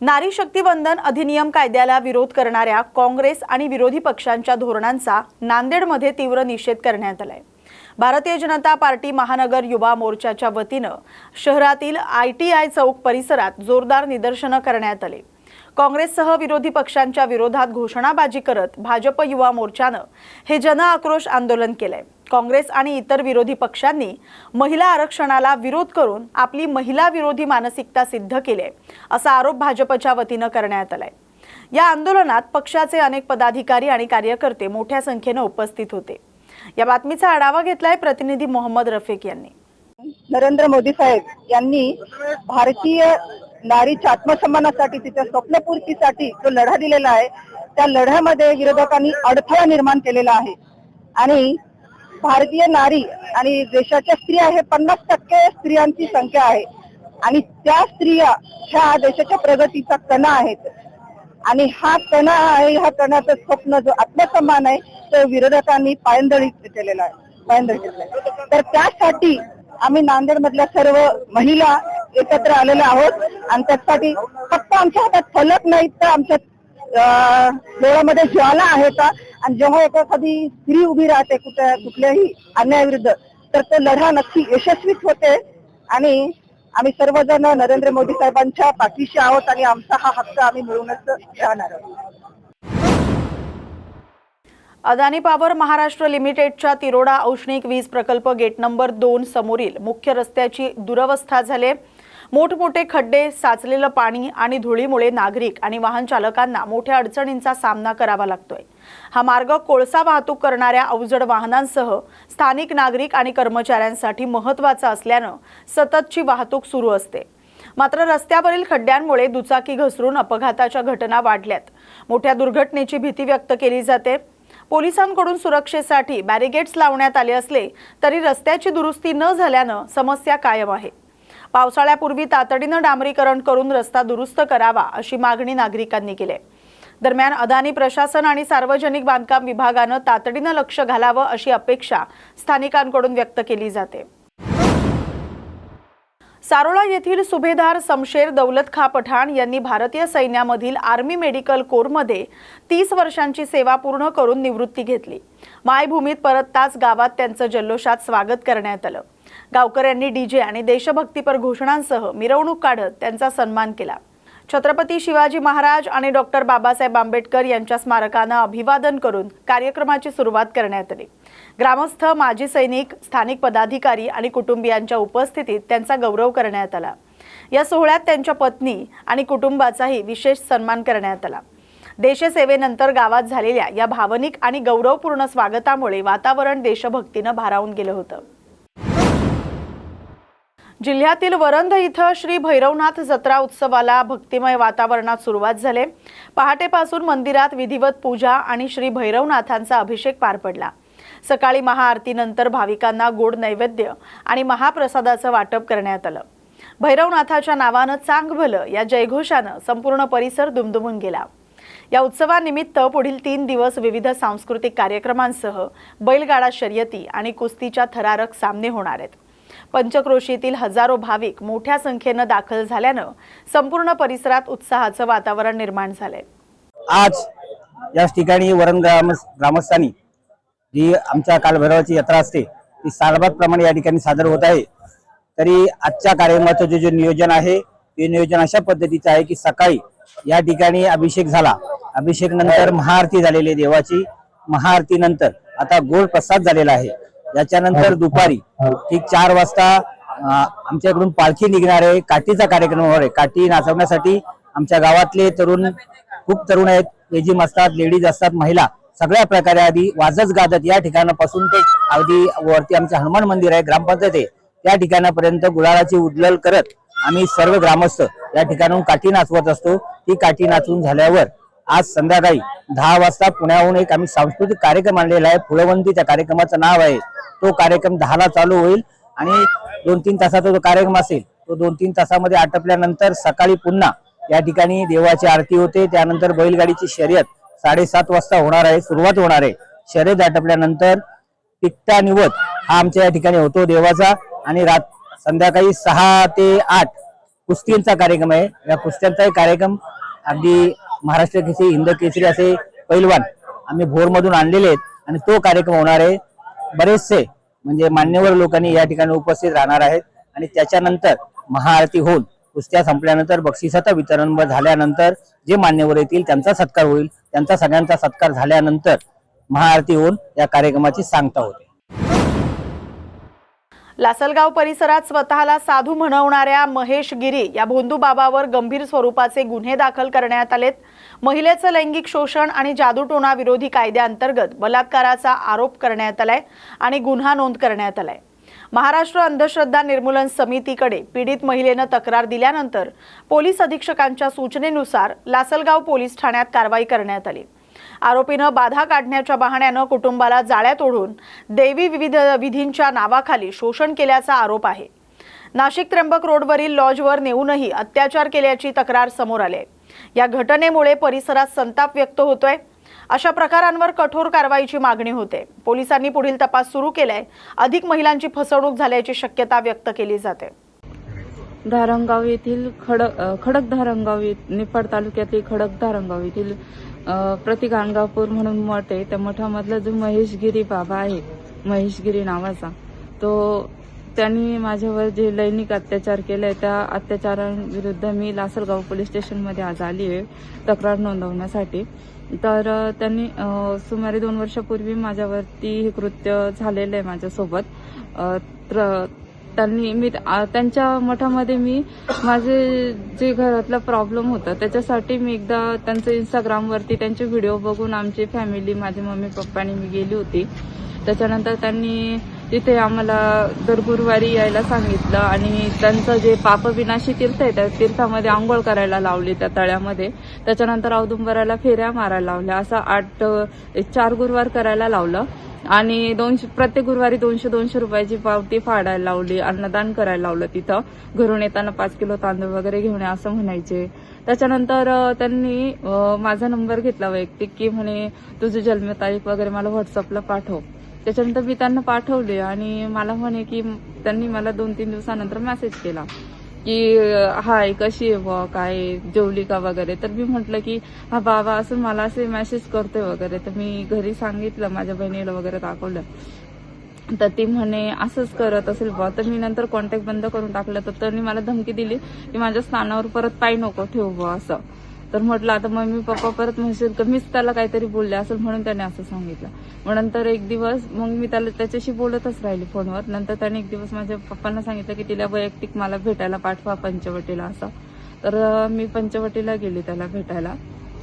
नारी शक्ती वंदन अधिनियम कायद्याला विरोध करणाऱ्या काँग्रेस आणि विरोधी पक्षांच्या धोरणांचा नांदेडमध्ये तीव्र निषेध करण्यात आलाय। भारतीय जनता पार्टी महानगर युवा मोर्चाच्या वतीने शहरातील ITI चौक परिसरात जोरदार निदर्शने करण्यात आली। काँग्रेससह विरोधी पक्षांच्या विरोधात घोषणाबाजी करत भाजप युवा मोर्चाने हे जन आक्रोश आंदोलन केले। काँग्रेस आणि इतर विरोधी पक्षांनी महिला आरक्षणाला विरोध करून आपली महिला विरोधी मानसिकता सिद्ध केली असा आरोप भाजपच्या वतीने करण्यात आलाय। या आंदोलनात पक्षाचे अनेक पदाधिकारी आणि कार्यकर्ते मोठ्या संख्येने उपस्थित होते। या बातमीचा आढावा घेतलाय प्रतिनिधी मोहम्मद रफीक यांनी। नरेंद्र मोदी साहेब यांनी भारतीय नारीच्या आत्मसन्मानासाठी तिच्या स्वप्नपूर्तीसाठी जो लढा दिलेला आहे त्या लढ्यामध्ये विरोधकांनी अडथळा निर्माण केलेला आहे आणि भारतीय नारी आणि देशाच्या स्त्रिया हे 50% स्त्रियांची संख्या आहे आणि त्या स्त्रिया ह्या देशाच्या प्रगतीचा कणा आहेत आणि हा कणा आहे, ह्या कणाचं स्वप्न जो आत्मसन्मान आहे तो विरोधकांनी पायंदळी केलेला आहे। तर त्यासाठी आम्ही नांदेड मधल्या सर्व महिला एकत्र आलेल्या आहोत आणि त्यासाठी फक्त आमच्या हातात फलक नाही तर आमच्या डोळ्यामध्ये ज्वाला आहेत आणि जेव्हा एखादी स्त्री उभी राहते कुठल्याही अन्यायाविरुद्ध तर तो लढा नक्की यशस्वीच होते आणि आम्ही सर्वजण नरेंद्र मोदी साहेबांच्या पाठीशी आहोत आणि आमचा हा हक्क आम्ही मिळवूनच राहणार आहोत। अदानी पॉवर महाराष्ट्र लिमिटेडच्या तिरोडा औष्णिक वीज प्रकल्प गेट नंबर 2 समोरील मुख्य रस्त्याची दुरवस्था झाली। मोठमोठे खड्डे, साचलेलं पाणी आणि धुळीमुळे नागरिक आणि वाहन चालकांना मोठ्या अडचणींचा सामना करावा लागतोय। हा मार्ग कोळसा वाहतूक करणाऱ्या अवजड वाहनांसह स्थानिक नागरिक आणि कर्मचाऱ्यांसाठी महत्त्वाचा असल्याने सततची वाहतूक सुरू असते। मात्र रस्त्यावरील खड्ड्यांमुळे दुचाकी घसरून अपघाताच्या घटना वाढल्यात। मोठ्या दुर्घटनेची भीती व्यक्त केली जाते। पोलिसांकडून सुरक्षेसाठी बॅरिगेड्स लावण्यात आले असले तरी रस्त्याची दुरुस्ती न झाल्याने समस्या कायम आहे। पावसाळ्यापूर्वी तातडीने डांबरीकरण करून रस्ता दुरुस्त करावा अशी मागणी नागरिकांनी केली। दरम्यान अदानी प्रशासन आणि सार्वजनिक बांधकाम विभागाने तातडीने लक्ष घालावे अशी अपेक्षा स्थानिकांकडून व्यक्त केली जाते। सारोळा येथील सुभेदार शमशेर दौलत खां पठाण यांनी भारतीय सैन्यामधील आर्मी मेडिकल कोरमध्ये 30 वर्षांची सेवा पूर्ण करून निवृत्ती घेतली। मायभूमीत परतताच गावात त्यांचं जल्लोषात स्वागत करण्यात आलं। गावकऱ्यांनी डीजे आणि देशभक्तीपर घोषणांसह मिरवणूक काढत त्यांचा सन्मान केला। छत्रपती शिवाजी महाराज आणि डॉक्टर बाबासाहेब आंबेडकर यांच्या स्मारकांना अभिवादन करून कार्यक्रमाची सुरुवात करण्यात आली। ग्रामस्थ, माजी सैनिक, स्थानिक पदाधिकारी आणि कुटुंबियांच्या उपस्थितीत त्यांचा गौरव करण्यात आला। या सोहळ्यात त्यांच्या पत्नी आणि कुटुंबाचाही विशेष सन्मान करण्यात आला। देशसेवेनंतर गावात झालेल्या या भावनिक आणि गौरवपूर्ण स्वागतामुळे वातावरण देशभक्तीने भारावून गेलं होतं। जिल्ह्यातील वरंध इथं श्री भैरवनाथ जत्रा उत्सवाला भक्तिमय वातावरणात सुरुवात झाली। पहाटेपासून मंदिरात विधिवत पूजा आणि श्री भैरवनाथांचा अभिषेक पार पडला। सकाळी महाआरतीनंतर भाविकांना गोड नैवेद्य आणि महाप्रसादाचं वाटप करण्यात आलं। भैरवनाथाच्या नावानं चांग भलं या जयघोषानं संपूर्ण परिसर दुमदुमून गेला। या उत्सवानिमित्त पुढील 3 दिवस विविध सांस्कृतिक कार्यक्रमांसह बैलगाडा शर्यती आणि कुस्तीच्या थरारक सामने होणार आहेत। पंचक्रोशीतील हजारो भाविक मोठ्या संख्येने दाखल झाल्याने संपूर्ण परिसरात उत्साहाचं वातावरण निर्माण झालंय। आज या ठिकाणी वरण ग्रामस्थांनी जी आमच्या कालभैरवाची यात्रा असते ती सालबादप्रमाणे या ठिकाणी सादर होत आहे। तरी आजच्या कार्यक्रमाचं जे नियोजन आहे ते नियोजन अशा पद्धतीचं आहे की सकाळी या ठिकाणी अभिषेक झाला, अभिषेक नंतर महाआरती झालेली देवाची, महाआरती नंतर आता गोड प्रसाद झालेला आहे। याच्यानंतर दुपारी ठीक 4 वाजता आमच्याकडून पालखी निघणार आहे। काठीचा कार्यक्रम होणार आहे। काठी नाचवण्यासाठी आमच्या गावातले खूप तरुण आहेत, लेझीम असतात, लेडीज असतात, महिला सगळ्या प्रकारे आधी वाजत गाजत या ठिकाणापासून ते अगदी वरती आमचे हनुमान मंदिर आहे, ग्रामपंचायत आहे, त्या ठिकाणापर्यंत गुलालाची उधळण करत आम्ही सर्व ग्रामस्थ या ठिकाणून काठी नाचवत असतो। ती काठी नाचवून झाल्यावर आज संध्याकाळी 10 वाजता पुण्याहून एक आम्ही सांस्कृतिक कार्यक्रम आणलेला आहे। फुलवंती त्या कार्यक्रमाचं नाव आहे। तो कार्यक्रम 10ला चालू होईल आणि 2-3 तासाचा जो कार्यक्रम असेल तो 2-3 तासामध्ये आटपल्यानंतर सकाळी पुन्हा या ठिकाणी देवाची आरती होते। त्यानंतर बैलगाडीची शर्यत 7:30 वाजता होणार आहे, सुरुवात होणार आहे। शर्यत आटपल्यानंतर टिकटा निवद हा आमच्या या ठिकाणी होतो देवाचा आणि संध्याकाळी 6 ते 8 कुस्तींचा कार्यक्रम आहे. या कुस्त्यांचाही कार्यक्रम अगदी महाराष्ट्र केसरी, हिंद केसरी असे पैलवान आम्ही भोरमधून आणलेले आहेत आणि तो कार्यक्रम होणार आहे. बरेचसे म्हणजे मान्यवर लोकांनी या ठिकाणी उपस्थित राहणार आहेत आणि त्याच्यानंतर महाआरती होऊन कुस्त्या संपल्यानंतर बक्षिसाचं वितरण झाल्यानंतर जे मान्यवर येतील त्यांचा सत्कार होईल. त्यांचा सगळ्यांचा सत्कार झाल्यानंतर महाआरती होऊन या कार्यक्रमाची सांगता होते. लासलगाव परिसरात स्वतःला साधू म्हणवणाऱ्या महेश गिरी या भोंदू बाबावर गंभीर स्वरूपाचे गुन्हे दाखल करण्यात आलेत. महिलेचं लैंगिक शोषण आणि जादूटोणा विरोधी कायद्याअंतर्गत बलात्काराचा आरोप करण्यात आलाय आणि गुन्हा नोंद करण्यात आलाय. महाराष्ट्र अंधश्रद्धा निर्मूलन समितीकडे पीडित महिलेनं तक्रार दिल्यानंतर पोलीस अधीक्षकांच्या सूचनेनुसार लासलगाव पोलीस ठाण्यात कारवाई करण्यात आली. आरोपीनं बाधा काढण्याच्या बहाण्यानं कुटुंबाला जाळ्यात ओढून दैवी विविध विधींच्या नावाखाली शोषण केल्याचा आरोप आहे. नाशिक त्र्यंबक रोडवरील लॉजवर नेऊनही अत्याचार केल्याची तक्रार समोर आली. या घटनेमुळे परिसरात संताप व्यक्त होतोय. अशा प्रकारांवर कठोर कारवाईची मागणी होते. पोलिसांनी पुढील तपास सुरू केलाय. अधिक महिलांची फसवणूक झाल्याची शक्यता व्यक्त केली जाते. धारणगाव येथील खडक धारणगाव निफाड तालुक्यातील खडक धारणगाव येथील प्रतिगाणगापूर म्हणून मठ आहे. त्या मठामधला जो महेशगिरी बाबा आहे, महेशगिरी नावाचा, तो त्यांनी माझ्यावर जे लैंगिक अत्याचार केले त्या अत्याचारांविरुद्ध मी लासलगाव पोलीस स्टेशनमध्ये आज आली आहे तक्रार नोंदवण्यासाठी. तर त्यांनी सुमारे 2 वर्षापूर्वी माझ्यावरती हे कृत्य झालेलं आहे माझ्यासोबत. त्यांच्या मठामध्ये मी माझे जे घरातला प्रॉब्लेम होता त्याच्यासाठी मी एकदा त्यांचं इंस्टाग्रामवरती त्यांचे व्हिडिओ बघून आमची फॅमिली, माझे मम्मी पप्पा आणि मी गेली होती. त्याच्यानंतर त्यांनी तिथे आम्हाला दर गुरुवारी यायला सांगितलं आणि त्यांचं जे पापविनाशी तीर्थ आहे त्या तीर्थामध्ये आंघोळ करायला लावली त्या तळ्यामध्ये. त्याच्यानंतर औदुंबराला फेऱ्या मारायला लावल्या. असं 4 गुरुवार करायला लावलं आणि प्रत्येक गुरुवारी 200 रुपयाची पावती फाडायला लावली. अन्नदान करायला लावलं. तिथं घरून येताना 5 किलो तांदूळ वगैरे घेऊन या असं म्हणायचे. त्याच्यानंतर त्यांनी माझा नंबर घेतला वैयक्तिक की म्हणे तुझी जन्मतारीख वगैरे मला व्हॉट्सअपला पाठव. त्याच्यानंतर मी त्यांना पाठवले आणि मला म्हणे की त्यांनी मला 2-3 दिवसानंतर मेसेज केला की हाय कशी आहे व काय जेवली का वगैरे. तर मी म्हटलं की हा बाबा असं मला असे मेसेज करतोय वगैरे. तर मी घरी सांगितलं, माझ्या बहिणीला वगैरे दाखवलं. तर ती म्हणे असंच करत असेल बा. तर मी नंतर कॉन्टॅक्ट बंद करून टाकलं. तर त्यांनी मला धमकी दिली की माझ्या स्थानावर परत पाय नको ठेवू बा असं. तर म्हटलं आता मम्मी पप्पा परत म्हणशील तर मीच त्याला काहीतरी बोलले असेल म्हणून त्याने असं सांगितलं. मग नंतर एक दिवस मग मी त्याच्याशी बोलतच राहिले फोनवर. नंतर त्याने एक दिवस माझ्या पप्पांना सांगितलं की तिला वैयक्तिक मला भेटायला पाठवा पंचवटीला असं. तर मी पंचवटीला गेली त्याला भेटायला.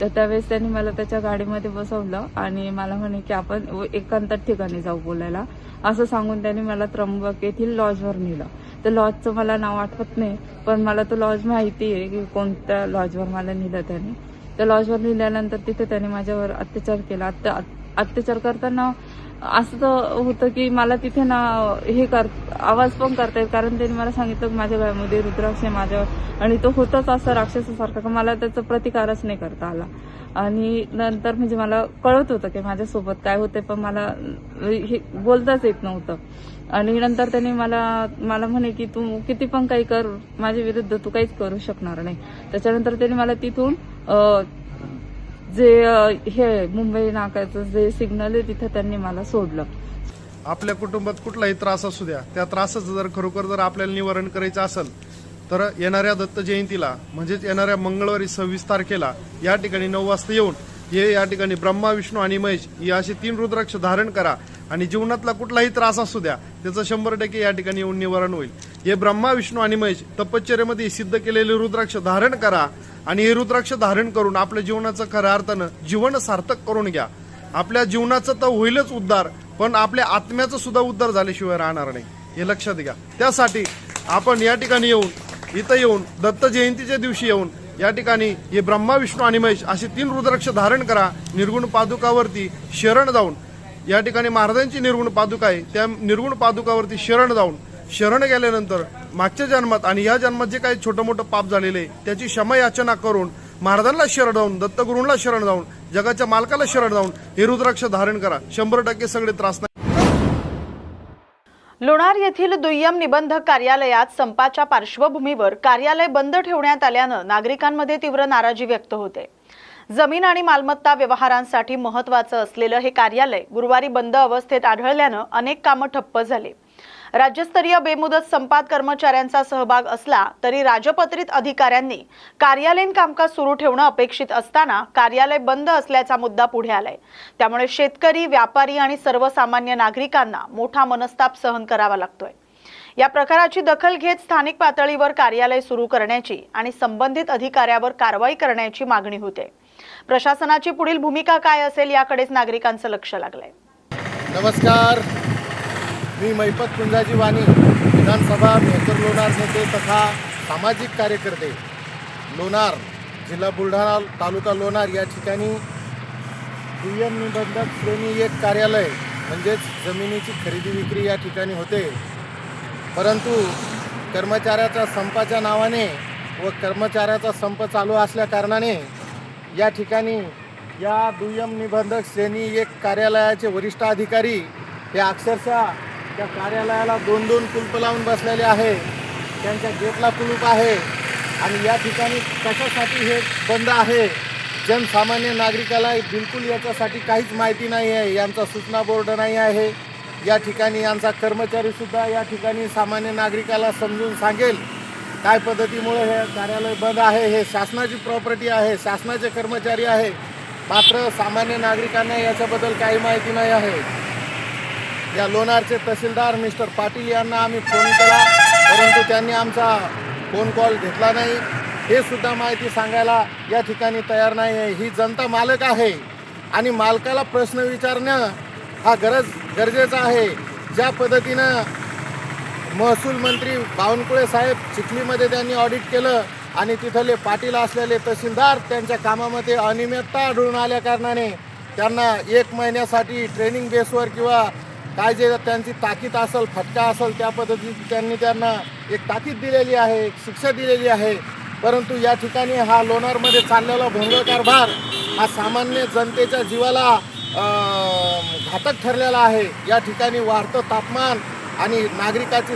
तर त्यावेळेस त्यांनी मला त्याच्या गाडीमध्ये बसवलं आणि मला म्हणे की आपण एकांतात ठिकाणी जाऊ बोलायला असं सांगून त्यांनी मला त्र्यंबक येथील लॉजवर नेलं. तर लॉजचं मला नाव आठवत नाही पण मला तो लॉज माहिती आहे की कोणत्या लॉजवर मला नेलं त्याने. त्या लॉजवर नेल्यानंतर तिथे त्याने माझ्यावर अत्याचार केला. अत्याचार करताना असं होतं की मला तिथे ना आवाज पण करता येईल कारण त्यांनी मला सांगितलं की माझ्या गळ्यामध्ये रुद्राक्ष आहे माझ्यावर आणि तो होताच असं राक्षसासारखा का मला त्याचा प्रतिकारच नाही करता आला. आणि नंतर म्हणजे मला कळत होतं की माझ्यासोबत काय होते पण मला हे बोलताच येत नव्हतं. आणि नंतर त्यांनी मला म्हणे की तू किती पण काही कर माझ्या विरुद्ध तू काहीच करू शकणार नाही. त्याच्यानंतर त्यांनी मला तिथून जे हे मुंबई नाक्याचं जे सिग्नल आहे तिथे त्यांनी मला सोडलं. आपल्या कुटुंबात कुठलाही त्रास असू द्या त्या त्रासाचं जर खरोखर जर आपल्याला निवारण करायचं असेल तर येणाऱ्या दत्त जयंतीला म्हणजेच येणाऱ्या मंगळवारी 26 तारखेला या ठिकाणी 9 वाजता येऊन हे या ठिकाणी ब्रह्मा विष्णू आणि महेश ही अशी 3 रुद्राक्ष धारण करा आणि जीवनातला कुठलाही त्रास असू द्या त्याचं 100% या ठिकाणी येऊन निवारण होईल. हे ब्रह्मा विष्णू आणि महेश तपश्चर्यामध्ये सिद्ध केलेले रुद्राक्ष धारण करा आणि हे रुद्राक्ष धारण करून आपल्या जीवनाचं खऱ्या अर्थानं जीवन सार्थक करून घ्या. आपल्या जीवनाचं तर होईलच उद्धार पण आपल्या आत्म्याचा सुद्धा उद्धार झाल्याशिवाय राहणार नाही हे लक्षात घ्या. त्यासाठी आपण या ठिकाणी येऊन दत्त जयंतीच्या दिवशी येऊन या ठिकाणी हे ब्रह्मा विष्णू आणि महेश असे 3 रुद्राक्ष धारण करा. निर्गुण पादुकावरती शरण जाऊन या ठिकाणी महाराजांची निर्गुण पादुका आहे त्या निर्गुण पादुकावरती शरण गेल्यानंतर मागच्या जन्मात आणि या जन्मात जे काही छोटं मोठं पाप झालेलं आहे त्याची क्षमा याचना करून महाराजांना शरण जाऊन दत्तगुरूंना शरण जाऊन जगाच्या मालकाला शरण जाऊन हे रुद्राक्ष धारण करा. 100% सगळे त्रास नाही. लोणार येथील दुय्यम निबंधक कार्यालयात संपाच्या पार्श्वभूमीवर कार्यालय बंद ठेवण्यात आल्यानं नागरिकांमध्ये तीव्र नाराजी व्यक्त होते। जमीन आणि मालमत्ता व्यवहारांसाठी महत्त्वाचं असलेलं हे कार्यालय गुरुवारी बंद अवस्थेत आढळल्यानं अनेक कामं ठप्प झाली। राज्यस्तरीय बेमुदत संपात कर्मचाऱ्यांचा सहभाग असला तरी राजपत्रित अधिकाऱ्यांनी कार्यालयीन कामकाज सुरू ठेवणं अपेक्षित असताना कार्यालय बंद असल्याचा मुद्दा पुढे आलाय। त्यामुळे शेतकरी, व्यापारी आणि सर्वसामान्य नागरिकांना मोठा मनस्ताप सहन करावा लागतोय। या प्रकाराची दखल घेत स्थानिक पातळीवर कार्यालय सुरू करण्याची आणि संबंधित अधिकाऱ्यावर कारवाई करण्याची मागणी होते। प्रशासनाची पुढील भूमिका काय असेल याकडेच नागरिकांचं लक्ष लागलंय। नमस्कार, मी महिपत कुंजाजी वाणी, विधानसभा मेहकर लोणार नेते तथा सामाजिक कार्यकर्ते, लोणार, जिल्हा बुलढाणा, तालुका लोणार या ठिकाणी दुय्यम निबंधक श्रेणी 1 कार्यालय म्हणजेच जमिनीची खरेदी विक्री या ठिकाणी होते। परंतु कर्मचाऱ्याच्या संपाच्या नावाने व कर्मचाऱ्याचा संप चालू असल्या कारणाने या ठिकाणी या दुय्यम निबंधक श्रेणी 1 कार्यालयाचे वरिष्ठ अधिकारी हे अक्षरशः त्या कार्यालयाला 2-2 कुलूप लावून बसलेले आहे। त्यांच्या गेटला कुलूप आहे आणि या ठिकाणी कशासाठी हे बंद आहे जनसामान्य नागरिकाला बिलकुल याच्यासाठी काहीच माहिती नाही आहे। यांचा सूचना बोर्ड नाही आहे। या ठिकाणी यांचा कर्मचारीसुद्धा या ठिकाणी सामान्य नागरिकाला समजून सांगेल काय पद्धतीमुळे हे कार्यालय बंद आहे। हे शासनाची प्रॉपर्टी आहे, शासनाचे कर्मचारी आहे, मात्र सामान्य नागरिकांना याच्याबद्दल काही माहिती नाही आहे। या लोणारचे तहसीलदार मिस्टर पाटील यांना आम्ही फोन केला, परंतु त्यांनी आमचा फोन कॉल घेतला नाही। हे सुद्धा माहिती सांगायला या ठिकाणी तयार नाही आहे। ही जनता मालक आहे आणि मालकाला प्रश्न विचारणं हा गरजेचा आहे। ज्या पद्धतीनं महसूल मंत्री बावनकुळे साहेब चिखलीमध्ये त्यांनी ऑडिट केलं आणि तिथले पाटील असलेले तहसीलदार त्यांच्या कामामध्ये अनियमितता आढळून आल्या कारणाने त्यांना 1 महिन्यासाठी ट्रेनिंग बेसवर किंवा काय जे त्यांची ताकीद असेल, फटका असेल, त्या पद्धतीने त्यांना एक ताकीद दिलेली आहे, एक शिक्षा दिलेली आहे। परंतु या ठिकाणी हा लोणारमध्ये चाललेला भोंगळ कारभार हा सामान्य जनतेच्या जीवाला घातक ठरलेला आहे। या ठिकाणी वाढतं तापमान आणि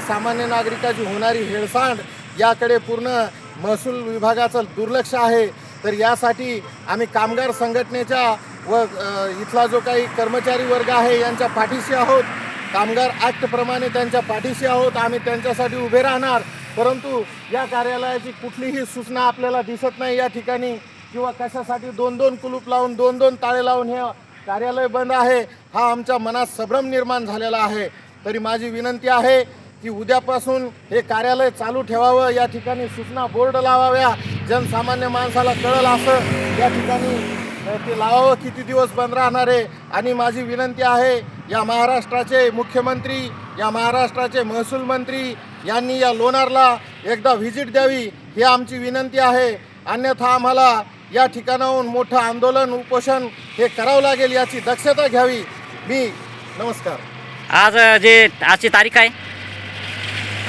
सामान्य नागरिकाची होणारी हेळसांड याकडे पूर्ण महसूल विभागाचं दुर्लक्ष आहे। तर यासाठी आम्ही कामगार संघटनेच्या व इथला जो काही कर्मचारी वर्ग आहे यांच्या पाठीशी आहोत। कामगार ॲक्टप्रमाणे त्यांच्या पाठीशी आहोत, आम्ही त्यांच्यासाठी उभे राहणार। परंतु या कार्यालयाची कुठलीही सूचना आपल्याला दिसत नाही या ठिकाणी, किंवा कशासाठी 2-2 कुलूप लावून 2-2 ताळे लावून हे कार्यालय बंद आहे हा आमच्या मनात संभ्रम निर्माण झालेला आहे। तरी माझी विनंती आहे की उद्यापासून हे कार्यालय चालू ठेवावं, या ठिकाणी सूचना बोर्ड लावाव्या, जनसामान्य माणसाला कळलं असं या ठिकाणी ते लावावं किती दिवस बंद राहणार आहे। आणि माझी विनंती आहे या महाराष्ट्राचे मुख्यमंत्री, या महाराष्ट्राचे महसूल मंत्री यांनी या लोणारला एकदा व्हिजिट द्यावी ही आमची विनंती आहे। अन्यथा आम्हाला या ठिकाणाहून मोठं आंदोलन, उपोषण हे करावं लागेल, याची दक्षता घ्यावी। नमस्कार। आजची तारीख आहे?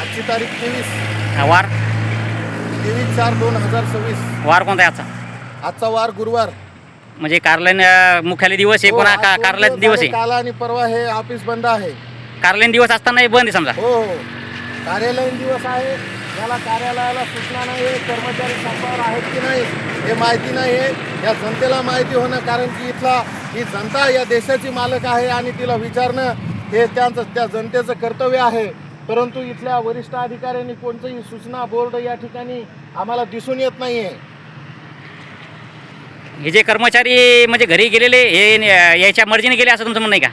आजची तारीख 23 वार 23/4/2026। वार कोणता आहे आजचा? आजचा वार गुरुवार, म्हणजे कार्यालयीन मुख्यालय दिवस आहे, पुन्हा कार्यालय दिवस आहे। काल आणि परवा हे ऑफिस बंद आहे। कार्यालयीन दिवस असताना बंद आहे समजा? हो, कार्यालयीन दिवस आहे। याला कार्यालयाला सूचना नाही आहे, कर्मचारी संपावर आहेत की नाही हे माहिती नाही आहे। या जनतेला माहिती होणं, कारण की ही जनता या देशाची मालक आहे आणि तिला विचारणं हे त्या जनतेचं कर्तव्य आहे। परंतु इथल्या वरिष्ठ अधिकाऱ्यांनी कोणतीही सूचना बोर्ड या ठिकाणी आम्हाला दिसून येत नाही आहे। हे जे कर्मचारी म्हणजे घरी गेलेले हे याच्या मर्जीने गेले असं तुमचं म्हणणं आहे का?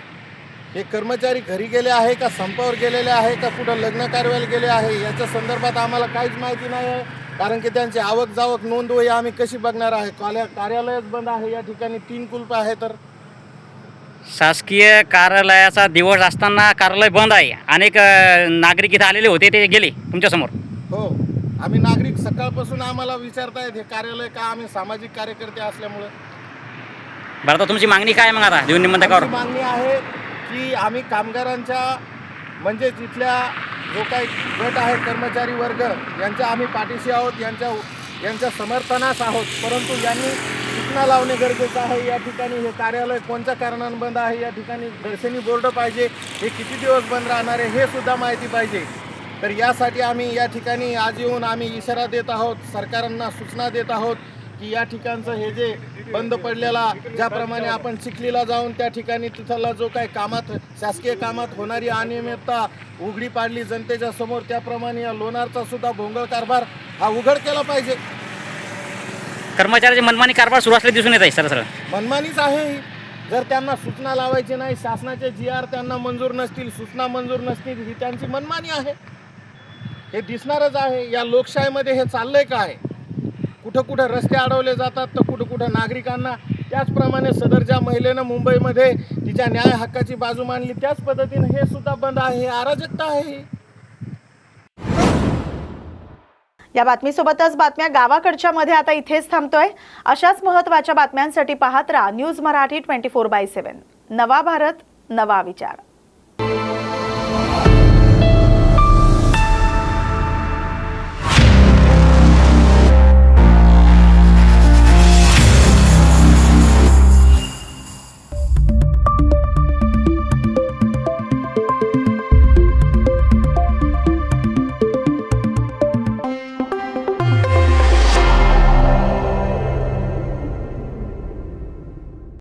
हे कर्मचारी घरी गेले आहे का, संपावर गेलेले आहे का, कुठं लग्न कार्याला गेले आहे याच्या संदर्भात आम्हाला काहीच माहिती नाही आहे। कारण की त्यांची आवक जावक नोंद होई आम्ही कशी बघणार आहे? कार्यालयच बंद आहे, या ठिकाणी 3 कुलप आहे। तर शासकीय कार्यालयाचा दिवस असताना कार्यालय बंद आहे, अनेक नागरिक इथे आलेले होते, ते गेले तुमच्यासमोर? हो, आम्ही नागरिक सकाळपासून आम्हाला विचारतायत हे कार्यालय का, आम्ही सामाजिक कार्यकर्ते असल्यामुळे। बरं, तर तुमची मागणी काय मग आता देऊन निबंधकावर? मागणी आहे की आम्ही कामगारांच्या म्हणजे तिथल्या जो काही गट आहे कर्मचारी वर्ग यांच्या आम्ही पाठीशी आहोत, यांच्या समर्थनास आहोत। परंतु यांनी सूचना लावणे गरजेचं आहे. या ठिकाणी हे कार्यालय कोणत्या कारणानं बंद आहे, या ठिकाणी दर्शनी बोर्ड पाहिजे, हे किती दिवस बंद राहणार आहे हे सुद्धा माहिती पाहिजे. तर यासाठी आम्ही या ठिकाणी आज येऊन आम्ही इशारा देत आहोत, सरकारांना सूचना देत आहोत की या ठिकाणचं हे जे बंद पडलेला, ज्याप्रमाणे आपण चिखलीला जाऊन त्या ठिकाणी तिथला जो काही कामात शासकीय कामात होणारी अनियमितता उघडी पाडली जनतेच्या समोर, त्याप्रमाणे या लोणारचा सुद्धा भोंगळ कारभार हा उघड केला पाहिजे. कर्मचाऱ्याचे मनमानी कारभार सुरू असले दिसून येत आहे सरळ. मनमानीच आहे ही. जर त्यांना सूचना लावायची नाही, शासनाचे GR त्यांना मंजूर नसतील, सूचना मंजूर नसतील, ही त्यांची मनमानी आहे. हे दिसणारच आहे. या लोकशाहीमध्ये हे चाललंय काय? कुठं कुठं रस्ते अडवले जातात तर कुठं कुठं नागरिकांना, त्याचप्रमाणे सदर ज्या महिलेनं मुंबईमध्ये तिच्या न्याय हक्काची बाजू मांडली त्याच पद्धतीने हे सुद्धा बंद आहे. हे अराजकता आहे ही. या बातमीसोबतच बातम्या गावाकडच्या मध्ये आता इथेच थांबतोय. अशाच महत्त्वाच्या बातम्यांसाठी पाहत राहा न्यूज मराठी 24/7. नवा भारत, नवा विचार.